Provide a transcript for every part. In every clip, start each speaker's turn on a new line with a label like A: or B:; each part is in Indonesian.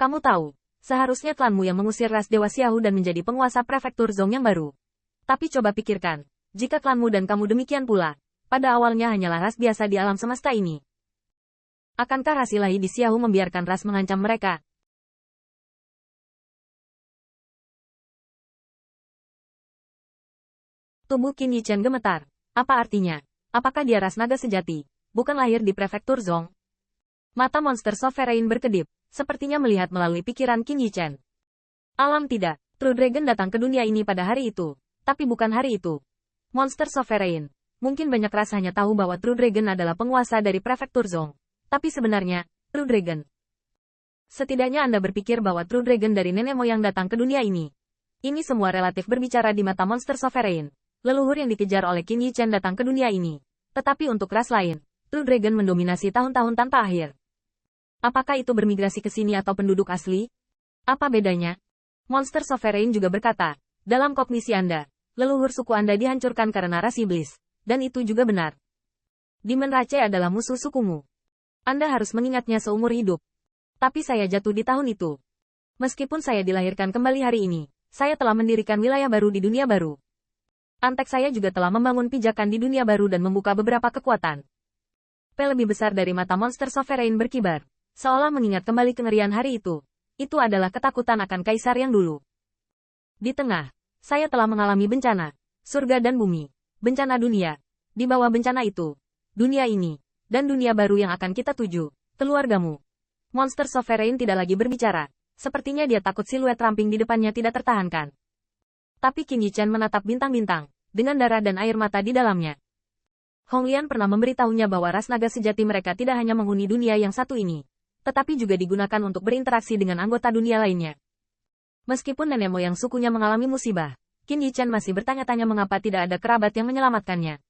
A: Kamu tahu, seharusnya klanmu yang mengusir ras Dewa Xiao dan menjadi penguasa prefektur Zhong yang baru. Tapi coba pikirkan, jika klanmu dan kamu demikian pula, pada awalnya hanyalah ras biasa di alam semesta ini. Akankah ras ilahi di Xiao membiarkan ras mengancam mereka? Tubuh Qin Yichen gemetar. Apa artinya? Apakah dia ras naga sejati, bukan lahir di prefektur Zhong? Mata monster Sovereign berkedip, sepertinya melihat melalui pikiran Qin Yichen. Alam tidak, True Dragon datang ke dunia ini pada hari itu, tapi bukan hari itu. Monster Sovereign, mungkin banyak ras hanya tahu bahwa True Dragon adalah penguasa dari prefektur Zhong. Tapi sebenarnya, True Dragon. Setidaknya Anda berpikir bahwa True Dragon dari nenek moyang datang ke dunia ini. Ini semua relatif berbicara di mata monster Sovereign. Leluhur yang dikejar oleh Qin Yichen datang ke dunia ini. Tetapi untuk ras lain, True Dragon mendominasi tahun-tahun tanpa akhir. Apakah itu bermigrasi ke sini atau penduduk asli? Apa bedanya? Monster Sovereign juga berkata, dalam kognisi Anda, leluhur suku Anda dihancurkan karena ras iblis. Dan itu juga benar. Demon Rache adalah musuh sukumu. Anda harus mengingatnya seumur hidup. Tapi saya jatuh di tahun itu. Meskipun saya dilahirkan kembali hari ini, saya telah mendirikan wilayah baru di dunia baru. Antek saya juga telah membangun pijakan di dunia baru dan membuka beberapa kekuatan. Lebih besar dari mata monster Sovereign berkibar, seolah mengingat kembali kengerian hari itu. Itu adalah ketakutan akan kaisar yang dulu. Di tengah, saya telah mengalami bencana, surga dan bumi, bencana dunia. Di bawah bencana itu, dunia ini, dan dunia baru yang akan kita tuju, keluargamu. Monster Sovereign tidak lagi berbicara, sepertinya dia takut siluet ramping di depannya tidak tertahankan. Tapi Qin Yichen menatap bintang-bintang, dengan darah dan air mata di dalamnya. Hong Lian pernah memberitahunya bahwa ras naga sejati mereka tidak hanya menghuni dunia yang satu ini, tetapi juga digunakan untuk berinteraksi dengan anggota dunia lainnya. Meskipun nenek moyang sukunya mengalami musibah, Qin Yichen masih bertanya-tanya mengapa tidak ada kerabat yang menyelamatkannya.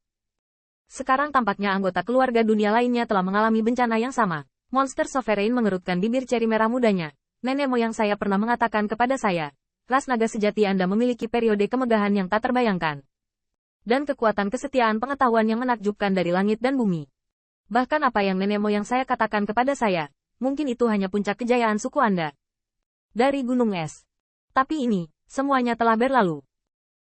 A: Sekarang tampaknya anggota keluarga dunia lainnya telah mengalami bencana yang sama. Monster Sovereign mengerutkan bibir ceri merah mudanya. Nenek moyang saya pernah mengatakan kepada saya, ras naga sejati Anda memiliki periode kemegahan yang tak terbayangkan. Dan kekuatan kesetiaan pengetahuan yang menakjubkan dari langit dan bumi. Bahkan apa yang nenek moyang saya katakan kepada saya, mungkin itu hanya puncak kejayaan suku Anda. Dari gunung es. Tapi ini, semuanya telah berlalu.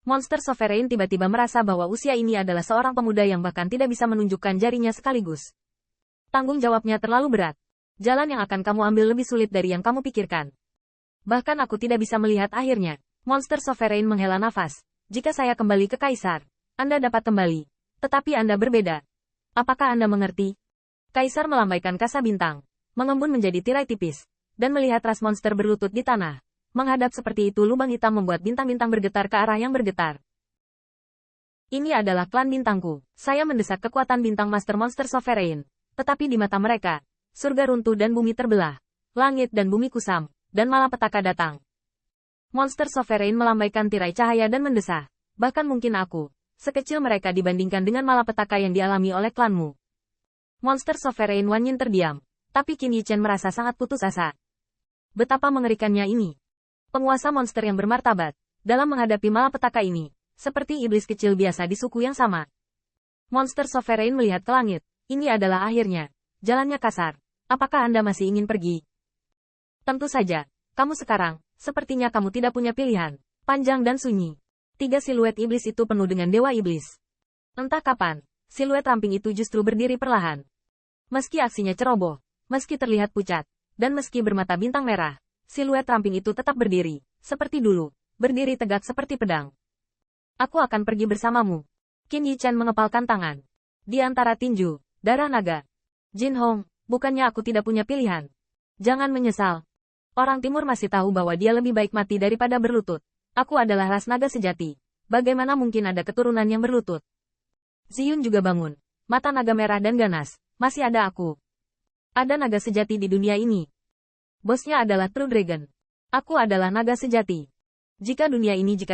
A: Monster Sovereign tiba-tiba merasa bahwa usia ini adalah seorang pemuda yang bahkan tidak bisa menunjukkan jarinya sekaligus. Tanggung jawabnya terlalu berat. Jalan yang akan kamu ambil lebih sulit dari yang kamu pikirkan. Bahkan aku tidak bisa melihat akhirnya. Monster Sovereign menghela nafas. Jika saya kembali ke Kaisar, Anda dapat kembali. Tetapi Anda berbeda. Apakah Anda mengerti? Kaisar melambaikan kasa bintang, mengembun menjadi tirai tipis, dan melihat ras monster berlutut di tanah. Menghadap seperti itu lubang hitam membuat bintang-bintang bergetar ke arah yang bergetar. Ini adalah klan bintangku. Saya mendesak kekuatan bintang Master Monster Sovereign. Tetapi di mata mereka, surga runtuh dan bumi terbelah. Langit dan bumi kusam, dan malapetaka datang. Monster Sovereign melambaikan tirai cahaya dan mendesah. Bahkan mungkin aku, sekecil mereka dibandingkan dengan malapetaka yang dialami oleh klanmu. Monster Sovereign Wan Yin terdiam. Tapi Qin Yichen merasa sangat putus asa. Betapa mengerikannya ini. Penguasa monster yang bermartabat, dalam menghadapi malapetaka ini, seperti iblis kecil biasa di suku yang sama. Monster Sovereign melihat ke langit. Ini adalah akhirnya. Jalannya kasar. Apakah Anda masih ingin pergi? Tentu saja. Kamu sekarang, sepertinya kamu tidak punya pilihan. Panjang dan sunyi. 3 siluet iblis itu penuh dengan dewa iblis. Entah kapan, siluet ramping itu justru berdiri perlahan. Meski aksinya ceroboh, meski terlihat pucat, dan meski bermata bintang merah, siluet ramping itu tetap berdiri, seperti dulu, berdiri tegak seperti pedang. Aku akan pergi bersamamu. Qin Yichen mengepalkan tangan. Di antara tinju, darah naga. Jin Hong, bukannya aku tidak punya pilihan. Jangan menyesal. Orang timur masih tahu bahwa dia lebih baik mati daripada berlutut. Aku adalah ras naga sejati. Bagaimana mungkin ada keturunan yang berlutut? Ziyun juga bangun. Mata naga merah dan ganas. Masih ada aku. Ada naga sejati di dunia ini. Bosnya adalah True Dragon. Aku adalah naga sejati. Jika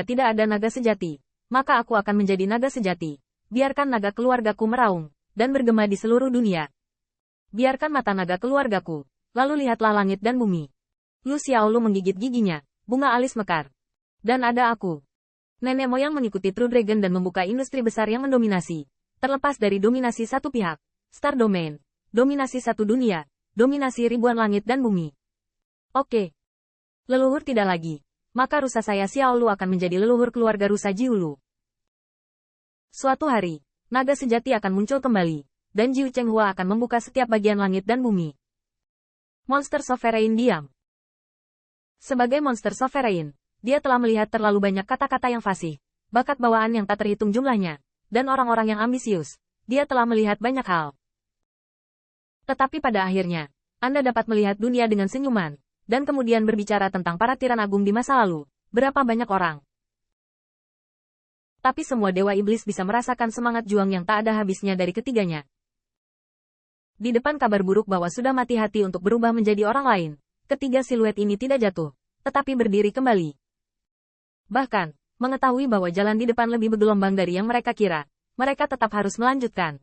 A: tidak ada naga sejati, maka aku akan menjadi naga sejati. Biarkan naga keluargaku meraung, dan bergema di seluruh dunia. Biarkan mata naga keluargaku, lalu lihatlah langit dan bumi. Lu Xiaolu menggigit giginya, bunga alis mekar. Dan ada aku. Nenek moyang mengikuti True Dragon dan membuka industri besar yang mendominasi. Terlepas dari dominasi satu pihak, Star Domain, dominasi satu dunia, dominasi ribuan langit dan bumi. Oke, Leluhur tidak lagi. Maka rusa saya Xiao Lu akan menjadi leluhur keluarga rusa Jiulu. Suatu hari, naga sejati akan muncul kembali, dan Jiu Chenghua akan membuka setiap bagian langit dan bumi. Monster Sovereign diam. Sebagai monster sovereign, dia telah melihat terlalu banyak kata-kata yang fasih, bakat bawaan yang tak terhitung jumlahnya, dan orang-orang yang ambisius. Dia telah melihat banyak hal. Tetapi pada akhirnya, Anda dapat melihat dunia dengan senyuman, dan kemudian berbicara tentang para tiran agung di masa lalu. Berapa banyak orang? Tapi semua dewa iblis bisa merasakan semangat juang yang tak ada habisnya dari ketiganya. Di depan kabar buruk bahwa sudah mati hati untuk berubah menjadi orang lain, ketiga siluet ini tidak jatuh, tetapi berdiri kembali. Bahkan, mengetahui bahwa jalan di depan lebih bergelombang dari yang mereka kira, mereka tetap harus melanjutkan.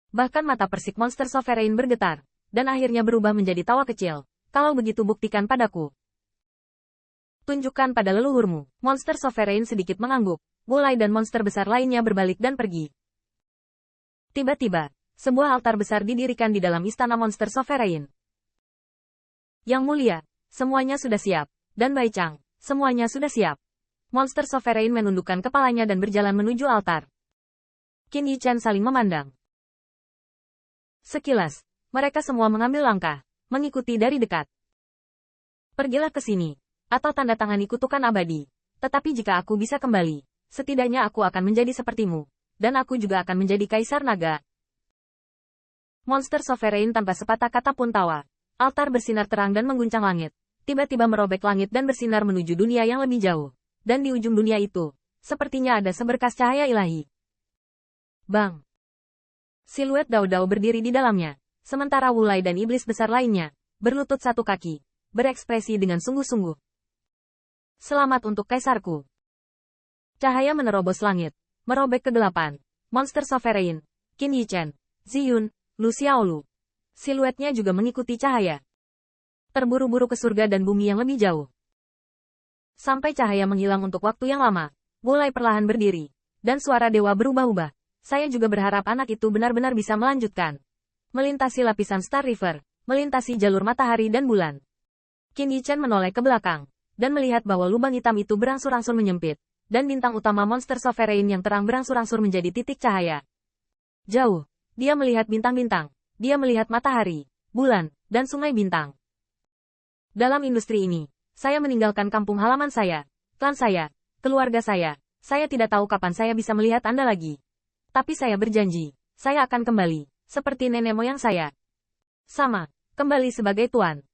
A: Bahkan mata persik monster sovereign bergetar, dan akhirnya berubah menjadi tawa kecil. Kalau begitu buktikan padaku. Tunjukkan pada leluhurmu. Monster sovereign sedikit mengangguk. Wulai dan monster besar lainnya berbalik dan pergi. Tiba-tiba, sebuah altar besar didirikan di dalam istana monster sovereign. Yang mulia, semuanya sudah siap. Dan Bai Chang, semuanya sudah siap. Monster sovereign menundukkan kepalanya dan berjalan menuju altar. Qin Yichen saling memandang. Sekilas, mereka semua mengambil langkah, mengikuti dari dekat. Pergilah ke sini, atau tanda tangani kutukan abadi. Tetapi jika aku bisa kembali, setidaknya aku akan menjadi sepertimu, dan aku juga akan menjadi kaisar naga. Monster sovereign tanpa sepatah kata pun tawa. Altar bersinar terang dan mengguncang langit. Tiba-tiba merobek langit dan bersinar menuju dunia yang lebih jauh. Dan di ujung dunia itu, sepertinya ada seberkas cahaya ilahi. Bang! Siluet Dao Dao berdiri di dalamnya, sementara Wulai dan iblis besar lainnya, berlutut satu kaki, berekspresi dengan sungguh-sungguh. Selamat untuk kaisarku. Cahaya menerobos langit, merobek kegelapan. Monster sovereign, Qin Yichen, Ziyun, Lu Xiaolu. Siluetnya juga mengikuti cahaya. Terburu-buru ke surga dan bumi yang lebih jauh. Sampai cahaya menghilang untuk waktu yang lama, Wulai perlahan berdiri, dan suara dewa berubah-ubah. Saya juga berharap anak itu benar-benar bisa melanjutkan. Melintasi lapisan Star River, melintasi jalur matahari dan bulan. Qin Yichen menoleh ke belakang, dan melihat bahwa lubang hitam itu berangsur-angsur menyempit, dan bintang utama monster sovereign yang terang berangsur-angsur menjadi titik cahaya. Jauh, dia melihat bintang-bintang, dia melihat matahari, bulan, dan sungai bintang. Dalam industri ini, saya meninggalkan kampung halaman saya, klan saya, keluarga saya tidak tahu kapan saya bisa melihat Anda lagi. Tapi saya berjanji, saya akan kembali, seperti nenek moyang saya. Sama, kembali sebagai tuan.